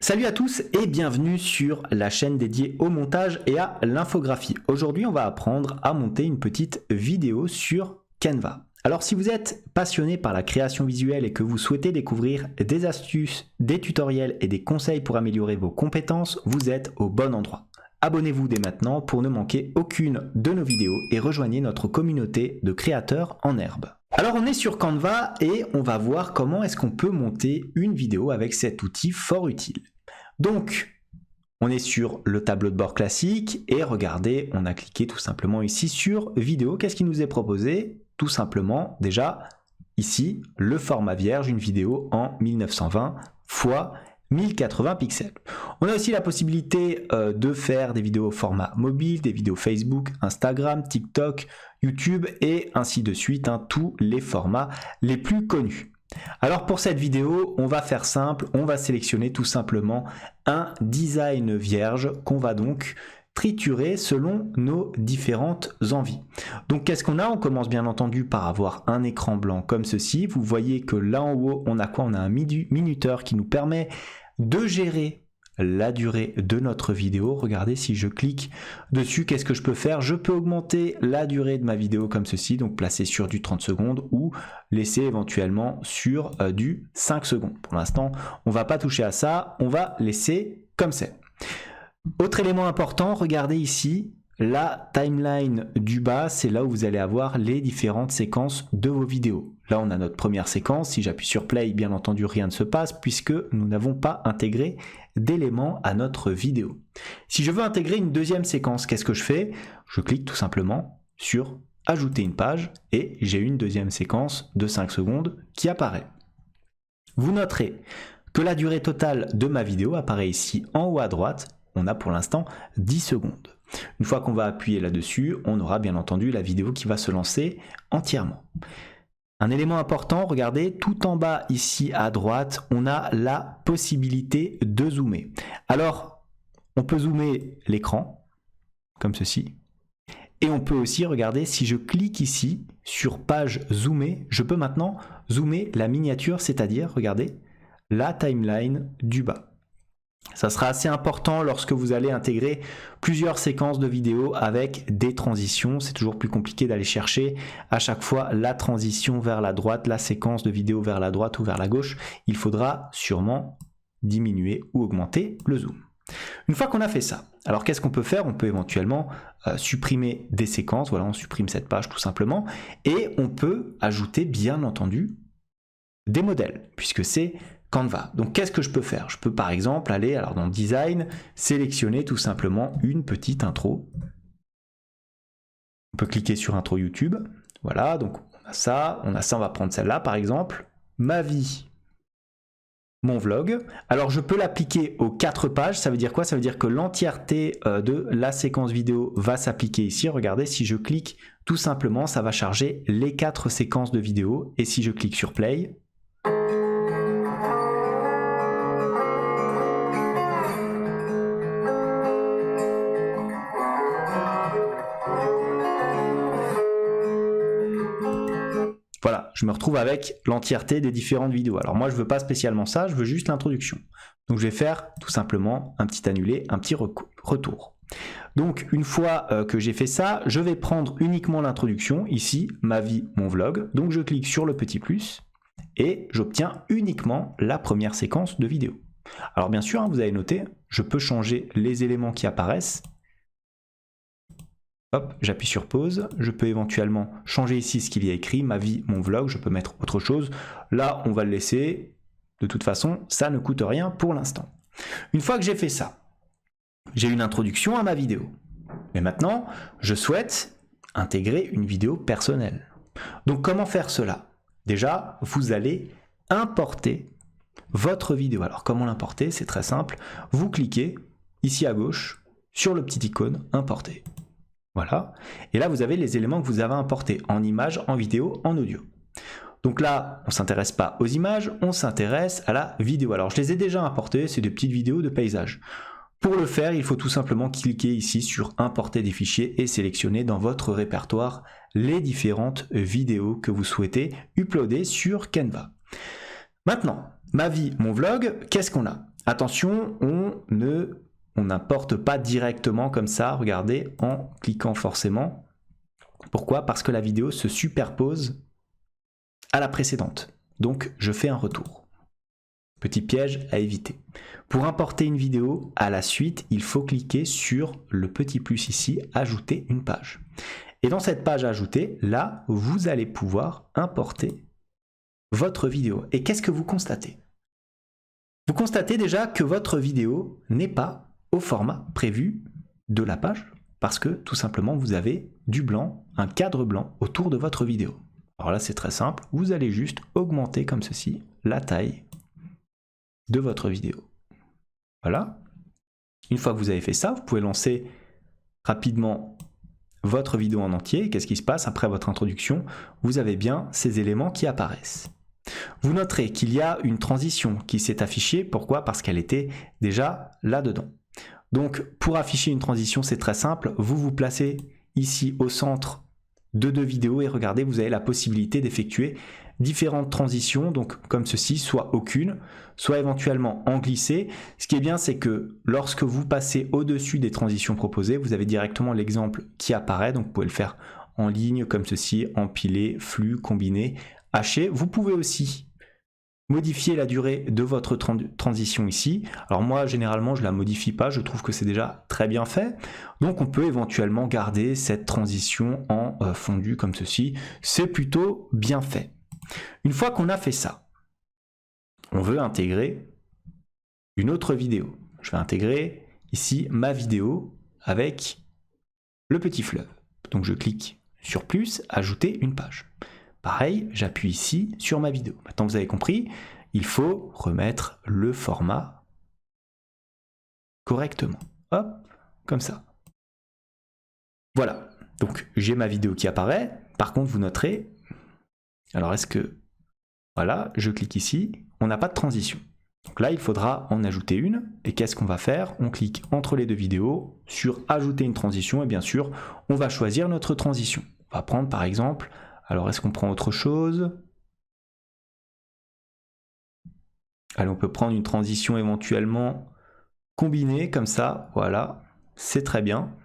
Salut à tous et bienvenue sur la chaîne dédiée au montage et à l'infographie. Aujourd'hui, on va apprendre à monter une petite vidéo sur Canva. Alors si vous êtes passionné par la création visuelle et que vous souhaitez découvrir des astuces, des tutoriels et des conseils pour améliorer vos compétences, vous êtes au bon endroit. Abonnez-vous dès maintenant pour ne manquer aucune de nos vidéos et rejoignez notre communauté de créateurs en herbe. Alors on est sur Canva et on va voir comment est-ce qu'on peut monter une vidéo avec cet outil fort utile. Donc on est sur le tableau de bord classique et regardez, on a cliqué tout simplement ici sur vidéo. Qu'est-ce qui nous est proposé? Tout simplement déjà ici le format vierge, une vidéo en 1920 x 1080 pixels. On a aussi la possibilité de faire des vidéos au format mobile, des vidéos Facebook, Instagram, TikTok, YouTube et ainsi de suite, tous les formats les plus connus. Alors pour cette vidéo, on va faire simple, on va sélectionner tout simplement un design vierge qu'on va donc triturer selon nos différentes envies. Donc qu'est-ce qu'on a? On commence bien entendu par avoir un écran blanc comme ceci. Vous voyez que là en haut, on a quoi? On a un minuteur qui nous permet de gérer la durée de notre vidéo. Regardez, si je clique dessus, qu'est-ce que je peux faire? Je peux augmenter la durée de ma vidéo comme ceci, donc placer sur du 30 secondes ou laisser éventuellement sur du 5 secondes. Pour l'instant, on va pas toucher à ça, on va laisser comme c'est. Autre élément important, regardez ici, la timeline du bas, c'est là où vous allez avoir les différentes séquences de vos vidéos. Là, on a notre première séquence. Si j'appuie sur play, bien entendu, rien ne se passe puisque nous n'avons pas intégré d'éléments à notre vidéo. Si je veux intégrer une deuxième séquence, qu'est-ce que je fais? Je clique tout simplement sur ajouter une page et j'ai une deuxième séquence de 5 secondes qui apparaît. Vous noterez que la durée totale de ma vidéo apparaît ici en haut à droite. On a pour l'instant 10 secondes. Une fois qu'on va appuyer là-dessus, on aura bien entendu la vidéo qui va se lancer entièrement. Un élément important, regardez, tout en bas ici à droite, on a la possibilité de zoomer. Alors, on peut zoomer l'écran, comme ceci. Et on peut aussi, regarder, si je clique ici sur page zoomée, je peux maintenant zoomer la miniature, c'est-à-dire, regardez, la timeline du bas. Ça sera assez important lorsque vous allez intégrer plusieurs séquences de vidéos avec des transitions. C'est toujours plus compliqué d'aller chercher à chaque fois la transition vers la droite, la séquence de vidéo vers la droite ou vers la gauche. Il faudra sûrement diminuer ou augmenter le zoom. Une fois qu'on a fait ça, alors qu'est-ce qu'on peut faire? On peut éventuellement supprimer des séquences. Voilà, on supprime cette page tout simplement. Et on peut ajouter bien entendu des modèles, puisque c'est Canva. Donc qu'est-ce que je peux faire? Je peux par exemple aller dans Design, sélectionner tout simplement une petite intro. On peut cliquer sur Intro YouTube. Voilà, donc on a ça, on va prendre celle-là par exemple. Ma vie, mon vlog. Alors je peux l'appliquer aux 4 pages. Ça veut dire quoi? Ça veut dire que l'entièreté de la séquence vidéo va s'appliquer ici. Regardez, si je clique tout simplement, ça va charger les 4 séquences de vidéo. Et si je clique sur Play, voilà, je me retrouve avec l'entièreté des différentes vidéos. Alors moi, je ne veux pas spécialement ça, je veux juste l'introduction. Donc je vais faire tout simplement un petit annulé, un petit retour. Donc une fois que j'ai fait ça, je vais prendre uniquement l'introduction, ici, ma vie, mon vlog. Donc je clique sur le petit plus et j'obtiens uniquement la première séquence de vidéo. Alors bien sûr, vous avez noté, je peux changer les éléments qui apparaissent. Hop, j'appuie sur pause, je peux éventuellement changer ici ce qu'il y a écrit, ma vie, mon vlog, je peux mettre autre chose. Là, on va le laisser. De toute façon, ça ne coûte rien pour l'instant. Une fois que j'ai fait ça, j'ai une introduction à ma vidéo. Mais maintenant, je souhaite intégrer une vidéo personnelle. Donc comment faire cela? Déjà, vous allez importer votre vidéo. Alors comment l'importer? C'est très simple. Vous cliquez ici à gauche sur le petit icône importer. Voilà, et là vous avez les éléments que vous avez importés en images, en vidéo, en audio. Donc là, on ne s'intéresse pas aux images, on s'intéresse à la vidéo. Alors je les ai déjà importés, c'est des petites vidéos de paysage. Pour le faire, il faut tout simplement cliquer ici sur importer des fichiers et sélectionner dans votre répertoire les différentes vidéos que vous souhaitez uploader sur Canva. Maintenant, ma vie, mon vlog, qu'est-ce qu'on a? Attention, on n'importe pas directement comme ça, regardez, en cliquant forcément. Pourquoi? Parce que la vidéo se superpose à la précédente. Donc, je fais un retour. Petit piège à éviter. Pour importer une vidéo à la suite, il faut cliquer sur le petit plus ici, ajouter une page. Et dans cette page ajoutée, là, vous allez pouvoir importer votre vidéo. Et qu'est-ce que vous constatez? Vous constatez déjà que votre vidéo n'est pas au format prévu de la page, parce que tout simplement, vous avez du blanc, un cadre blanc autour de votre vidéo. Alors là, c'est très simple, vous allez juste augmenter comme ceci la taille de votre vidéo. Voilà. Une fois que vous avez fait ça, vous pouvez lancer rapidement votre vidéo en entier. Qu'est-ce qui se passe après votre introduction? Vous avez bien ces éléments qui apparaissent. Vous noterez qu'il y a une transition qui s'est affichée. Pourquoi? Parce qu'elle était déjà là-dedans. Donc, pour afficher une transition, c'est très simple. Vous vous placez ici au centre de deux vidéos et regardez, vous avez la possibilité d'effectuer différentes transitions, donc comme ceci, soit aucune, soit éventuellement en glissé. Ce qui est bien, c'est que lorsque vous passez au-dessus des transitions proposées, vous avez directement l'exemple qui apparaît, donc vous pouvez le faire en ligne comme ceci, empilé, flux, combiné, haché. Vous pouvez aussi modifier la durée de votre transition ici. Alors moi, généralement, je ne la modifie pas, je trouve que c'est déjà très bien fait. Donc on peut éventuellement garder cette transition en fondu comme ceci. C'est plutôt bien fait. Une fois qu'on a fait ça, on veut intégrer une autre vidéo. Je vais intégrer ici ma vidéo avec le petit fleuve. Donc je clique sur plus, ajouter une page. Pareil, j'appuie ici sur ma vidéo. Maintenant vous avez compris, il faut remettre le format correctement. Hop, comme ça. Voilà, donc j'ai ma vidéo qui apparaît. Par contre, vous noterez, alors est-ce que, voilà, je clique ici, on n'a pas de transition. Donc là, il faudra en ajouter une. Et qu'est-ce qu'on va faire? On clique entre les deux vidéos sur ajouter une transition et bien sûr, on va choisir notre transition. On va prendre par exemple, alors est-ce qu'on prend autre chose? Allez, on peut prendre une transition éventuellement combinée comme ça, voilà, c'est très bien.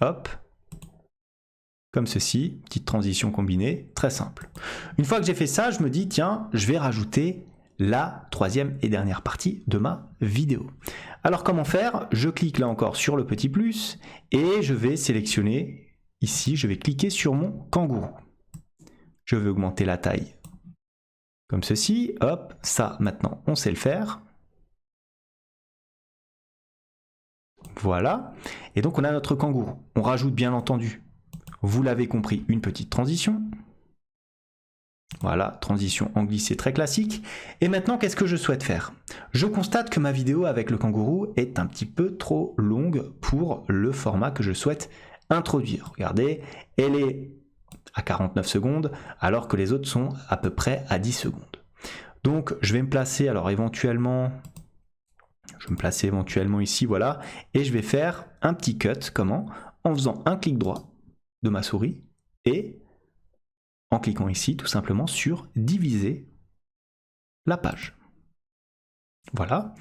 Hop, comme ceci, petite transition combinée, très simple. Une fois que j'ai fait ça, je me dis, tiens, je vais rajouter la troisième et dernière partie de ma vidéo. Alors comment faire? Je clique là encore sur le petit plus et je vais sélectionner ici, je vais cliquer sur mon kangourou. Je vais augmenter la taille comme ceci, hop, ça maintenant on sait le faire. Voilà, et donc on a notre kangourou. On rajoute bien entendu, vous l'avez compris, une petite transition. Voilà, transition en glissé très classique. Et maintenant, qu'est-ce que je souhaite faire? Je constate que ma vidéo avec le kangourou est un petit peu trop longue pour le format que je souhaite introduire. Regardez, elle est à 49 secondes, alors que les autres sont à peu près à 10 secondes. Donc, je vais me placer, alors éventuellement, ici, voilà, et je vais faire un petit cut, comment? En faisant un clic droit de ma souris et en cliquant ici tout simplement sur diviser la page. Voilà.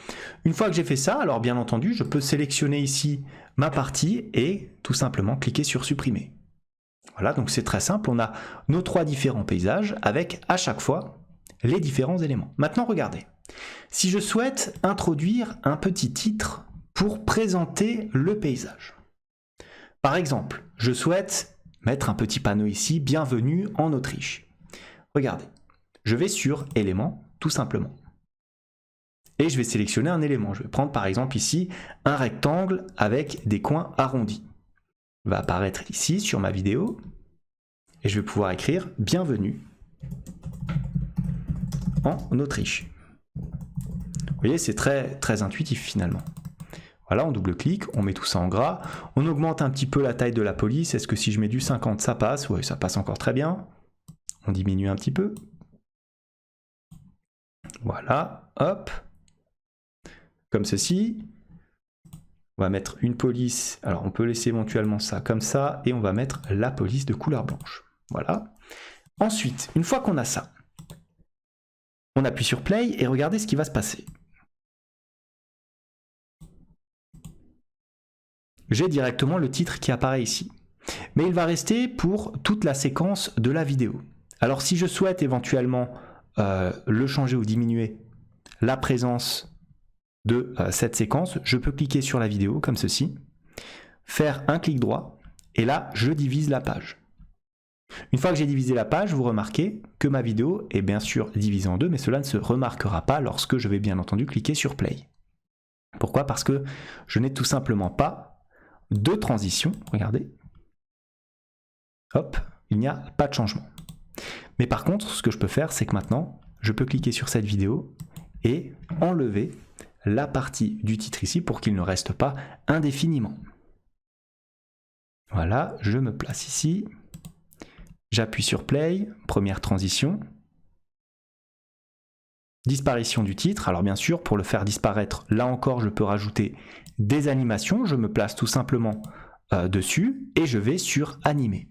Une fois que j'ai fait ça, alors bien entendu, je peux sélectionner ici ma partie et tout simplement cliquer sur supprimer. Voilà, donc c'est très simple, on a nos trois différents paysages avec à chaque fois les différents éléments. Maintenant, regardez. Si je souhaite introduire un petit titre pour présenter le paysage. Par exemple, je souhaite mettre un petit panneau ici, bienvenue en Autriche. Regardez, je vais sur éléments, tout simplement. Et je vais sélectionner un élément. Je vais prendre par exemple ici un rectangle avec des coins arrondis. Il va apparaître ici sur ma vidéo. Et je vais pouvoir écrire bienvenue en Autriche. Vous voyez, c'est très, très intuitif finalement. Voilà, on double-clique, on met tout ça en gras. On augmente un petit peu la taille de la police. Est-ce que si je mets du 50, ça passe? Oui, ça passe encore très bien. On diminue un petit peu. Voilà, hop. Comme ceci. On va mettre une police. Alors, on peut laisser éventuellement ça comme ça. Et on va mettre la police de couleur blanche. Voilà. Ensuite, une fois qu'on a ça, on appuie sur Play et regardez ce qui va se passer. j'ai directement le titre qui apparaît ici. Mais il va rester pour toute la séquence de la vidéo. Alors si je souhaite éventuellement le changer ou diminuer la présence de cette séquence, je peux cliquer sur la vidéo comme ceci, faire un clic droit et là je divise la page. Une fois que j'ai divisé la page, vous remarquez que ma vidéo est bien sûr divisée en deux, mais cela ne se remarquera pas lorsque je vais bien entendu cliquer sur play. Pourquoi? Parce que je n'ai tout simplement pas de transition, regardez. Hop, il n'y a pas de changement. Mais par contre, ce que je peux faire, c'est que maintenant, je peux cliquer sur cette vidéo et enlever la partie du titre ici pour qu'il ne reste pas indéfiniment. Voilà, je me place ici. J'appuie sur play, première transition. Disparition du titre. Alors bien sûr, pour le faire disparaître, là encore, je peux rajouter des animations. Je me place tout simplement dessus et je vais sur animer.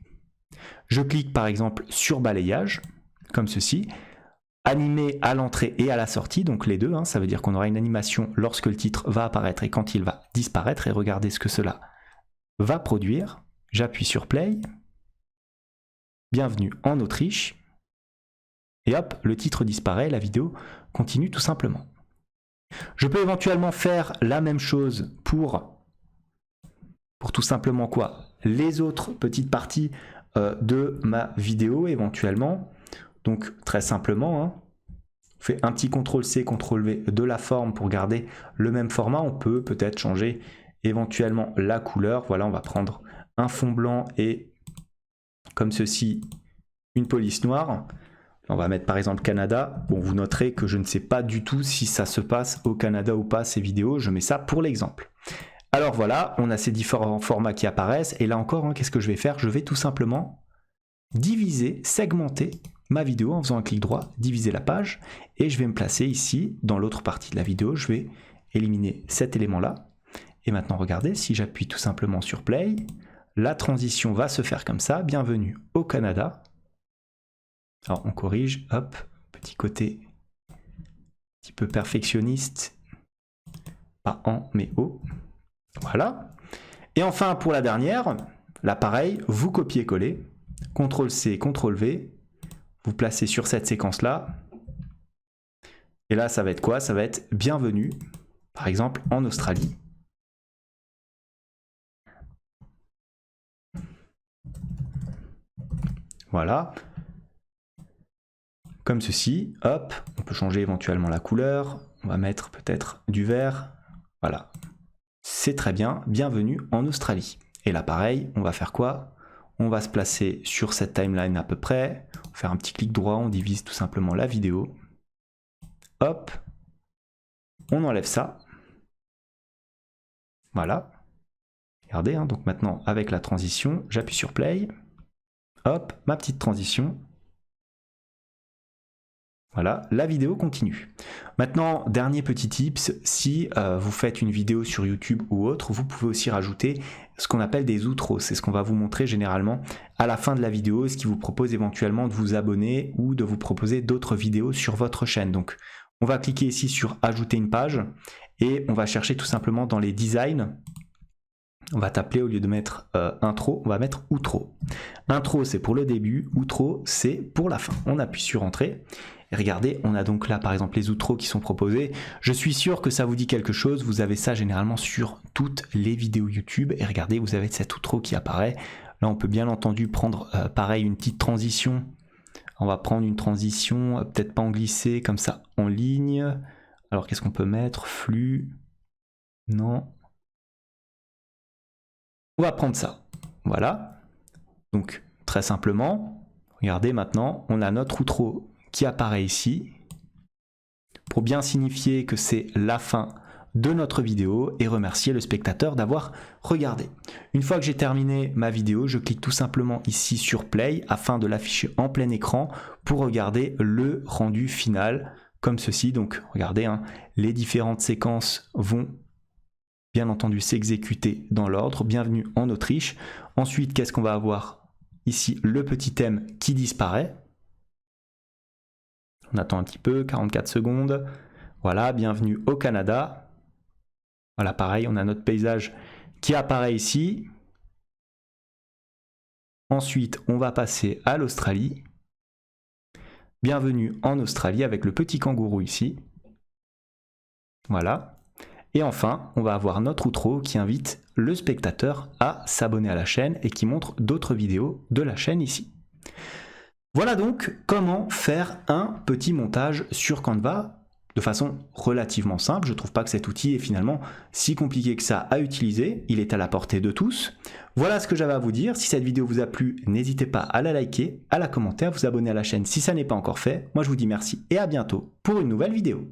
Je clique par exemple sur balayage, comme ceci. Animer à l'entrée et à la sortie, donc les deux, ça veut dire qu'on aura une animation lorsque le titre va apparaître et quand il va disparaître. Et regardez ce que cela va produire. J'appuie sur play. Bienvenue en Autriche. Et hop, le titre disparaît, la vidéo continue tout simplement. Je peux éventuellement faire la même chose pour tout simplement quoi? Les autres petites parties de ma vidéo éventuellement. Donc très simplement, on fait un petit CTRL-C, CTRL-V de la forme pour garder le même format. On peut peut-être changer éventuellement la couleur. Voilà, on va prendre un fond blanc et comme ceci, une police noire. On va mettre par exemple Canada. Bon, vous noterez que je ne sais pas du tout si ça se passe au Canada ou pas ces vidéos. Je mets ça pour l'exemple. Alors voilà, on a ces différents formats qui apparaissent. Et là encore, qu'est-ce que je vais faire? Je vais tout simplement diviser, segmenter ma vidéo en faisant un clic droit, diviser la page. Et je vais me placer ici, dans l'autre partie de la vidéo. Je vais éliminer cet élément-là. Et maintenant, regardez, si j'appuie tout simplement sur play, la transition va se faire comme ça. Bienvenue au Canada. Alors on corrige, hop, petit côté un petit peu perfectionniste. Pas en, mais au. Voilà. Et enfin, pour la dernière, là pareil, vous copiez-coller. CTRL-C, CTRL-V. Vous placez sur cette séquence-là. Et là, ça va être quoi? Ça va être bienvenue, par exemple, en Australie. Voilà. Comme ceci, hop, on peut changer éventuellement la couleur. On va mettre peut-être du vert. Voilà. C'est très bien. Bienvenue en Australie. Et là, pareil, on va faire quoi? On va se placer sur cette timeline à peu près. On va faire un petit clic droit. On divise tout simplement la vidéo. Hop. On enlève ça. Voilà. Regardez, donc maintenant, avec la transition, j'appuie sur play. Hop, ma petite transition. Voilà, la vidéo continue. Maintenant, dernier petit tips, si vous faites une vidéo sur YouTube ou autre, vous pouvez aussi rajouter ce qu'on appelle des outros. C'est ce qu'on va vous montrer généralement à la fin de la vidéo, ce qui vous propose éventuellement de vous abonner ou de vous proposer d'autres vidéos sur votre chaîne. Donc, on va cliquer ici sur ajouter une page et on va chercher tout simplement dans les designs. On va t'appeler, au lieu de mettre intro, on va mettre outro. Intro, c'est pour le début, outro, c'est pour la fin. On appuie sur entrée. Et regardez, on a donc là par exemple les outros qui sont proposés. Je suis sûr que ça vous dit quelque chose. Vous avez ça généralement sur toutes les vidéos YouTube. Et regardez, vous avez cet outro qui apparaît. Là, on peut bien entendu prendre pareil une petite transition. On va prendre une transition, peut-être pas en glissé, comme ça, en ligne. Alors qu'est-ce qu'on peut mettre? Flux. Non. On va prendre ça. Voilà. Donc très simplement, regardez maintenant, on a notre outro qui apparaît ici pour bien signifier que c'est la fin de notre vidéo et remercier le spectateur d'avoir regardé. Une fois que j'ai terminé ma vidéo, je clique tout simplement ici sur play afin de l'afficher en plein écran pour regarder le rendu final comme ceci. Donc regardez, les différentes séquences vont bien entendu s'exécuter dans l'ordre. Bienvenue en Autriche. Ensuite, qu'est-ce qu'on va avoir? Ici, le petit thème qui disparaît. On attend un petit peu, 44 secondes. Voilà, bienvenue au Canada. Voilà, pareil, on a notre paysage qui apparaît ici. Ensuite, on va passer à l'Australie. Bienvenue en Australie avec le petit kangourou ici. Voilà. Et enfin, on va avoir notre outro qui invite le spectateur à s'abonner à la chaîne et qui montre d'autres vidéos de la chaîne ici. Voilà donc comment faire un petit montage sur Canva de façon relativement simple. Je ne trouve pas que cet outil est finalement si compliqué que ça à utiliser. Il est à la portée de tous. Voilà ce que j'avais à vous dire. Si cette vidéo vous a plu, n'hésitez pas à la liker, à la commenter, à vous abonner à la chaîne si ça n'est pas encore fait. Moi je vous dis merci et à bientôt pour une nouvelle vidéo.